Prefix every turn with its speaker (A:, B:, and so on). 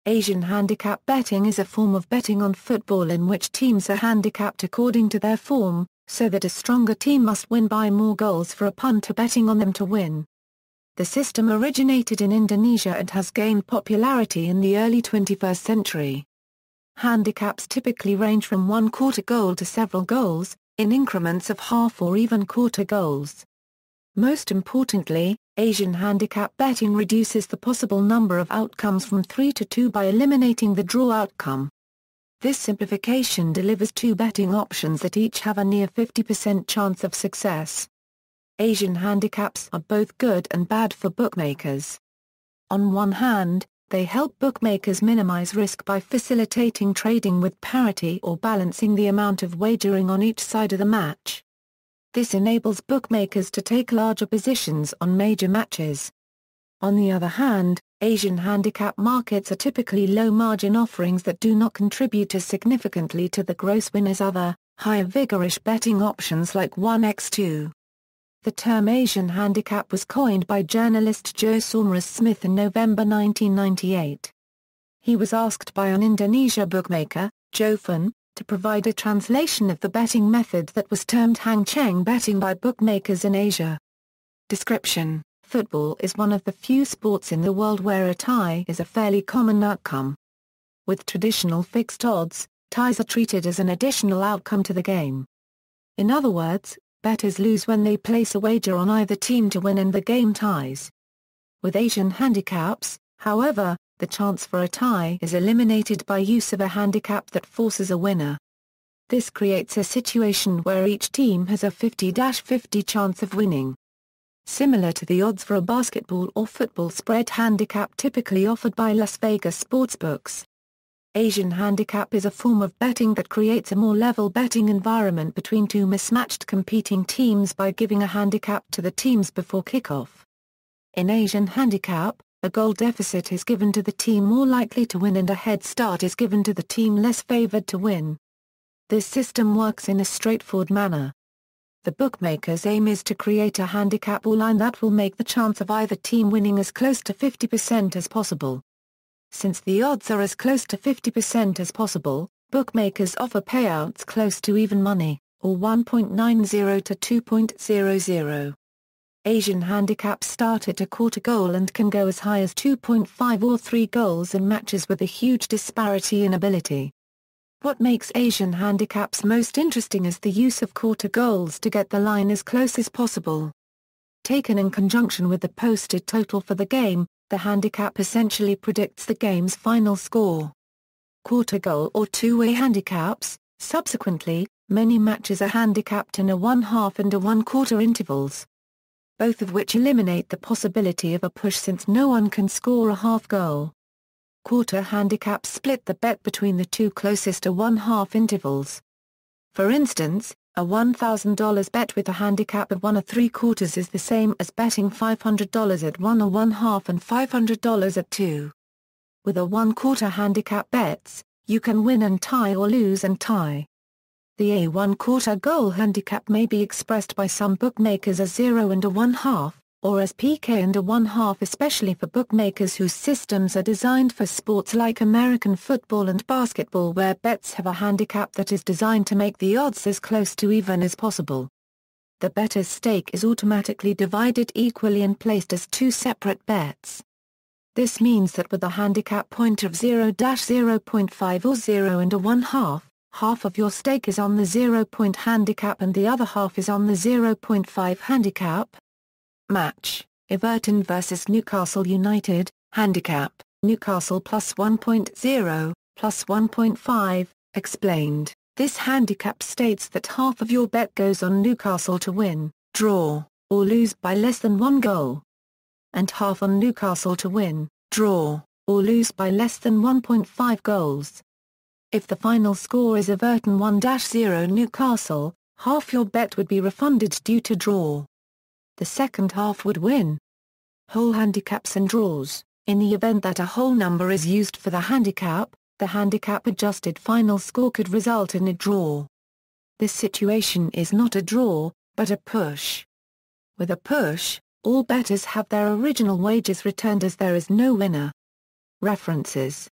A: Asian handicap betting is a form of betting on football in which teams are handicapped according to their form, so that a stronger team must win by more goals for a punter betting on them to win. The system originated in Indonesia and has gained popularity in the early 21st century. Handicaps typically range from 1/4 goal to several goals, in increments of half or even quarter goals. Most importantly, Asian handicap betting reduces the possible number of outcomes from 3 to 2 by eliminating the draw outcome. This simplification delivers two betting options that each have a near 50% chance of success. Asian handicaps are both good and bad for bookmakers. On one hand, they help bookmakers minimize risk by facilitating trading with parity or balancing the amount of wagering on each side of the match. This enables bookmakers to take larger positions on major matches. On the other hand, Asian handicap markets are typically low-margin offerings that do not contribute as significantly to the gross win as other, higher vigorish betting options like 1x2. The term Asian handicap was coined by journalist Joe Smith in November 1998. He was asked by an Indonesia bookmaker, Jovan, to provide a translation of the betting method that was termed hang cheng betting by bookmakers in Asia. Description: Football is one of the few sports in the world where a tie is a fairly common outcome. With traditional fixed odds, ties are treated as an additional outcome to the game. In other words, bettors lose when they place a wager on either team to win and the game ties. With Asian handicaps, however, the chance for a tie is eliminated by use of a handicap that forces a winner. This creates a situation where each team has a 50-50 chance of winning. Similar to the odds for a basketball or football spread handicap typically offered by Las Vegas sportsbooks. Asian handicap is a form of betting that creates a more level betting environment between two mismatched competing teams by giving a handicap to the teams before kickoff. In Asian handicap, a goal deficit is given to the team more likely to win and a head start is given to the team less favored to win. This system works in a straightforward manner. The bookmaker's aim is to create a handicap or line that will make the chance of either team winning as close to 50% as possible. Since the odds are as close to 50% as possible, bookmakers offer payouts close to even money, or 1.90 to 2.00. Asian handicaps start at a quarter goal and can go as high as 2.5 or 3 goals in matches with a huge disparity in ability. What makes Asian handicaps most interesting is the use of quarter goals to get the line as close as possible. Taken in conjunction with the posted total for the game, the handicap essentially predicts the game's final score. Quarter goal or two-way handicaps, subsequently, many matches are handicapped in a 1/2 and a 1/4 intervals, both of which eliminate the possibility of a push since no one can score a half goal. Quarter handicaps split the bet between the two closest to 1/2 intervals. For instance, a $1,000 bet with a handicap of 1 3/4 is the same as betting $500 at 1 1/2 and $500 at 2. With a 1/4 handicap bets, you can win and tie or lose and tie. The A 1/4 goal handicap may be expressed by some bookmakers as 0 and a 1/2, or as PK and a 1/2, especially for bookmakers whose systems are designed for sports like American football and basketball where bets have a handicap that is designed to make the odds as close to even as possible. The bettor's stake is automatically divided equally and placed as two separate bets. This means that with a handicap point of 0-0.5 or 0 and a 1/2, half of your stake is on the 0-point handicap and the other half is on the 0.5 handicap. Match: Everton vs Newcastle United. Handicap: Newcastle plus 1.0, plus 1.5. Explained: This handicap states that half of your bet goes on Newcastle to win, draw, or lose by less than 1 goal, and half on Newcastle to win, draw, or lose by less than 1.5 goals. If the final score is Everton 1-0 Newcastle, half your bet would be refunded due to draw. The second half would win. Whole handicaps and draws: in the event that a whole number is used for the handicap-adjusted final score could result in a draw. This situation is not a draw, but a push. With a push, all bettors have their original wagers returned as there is no winner. References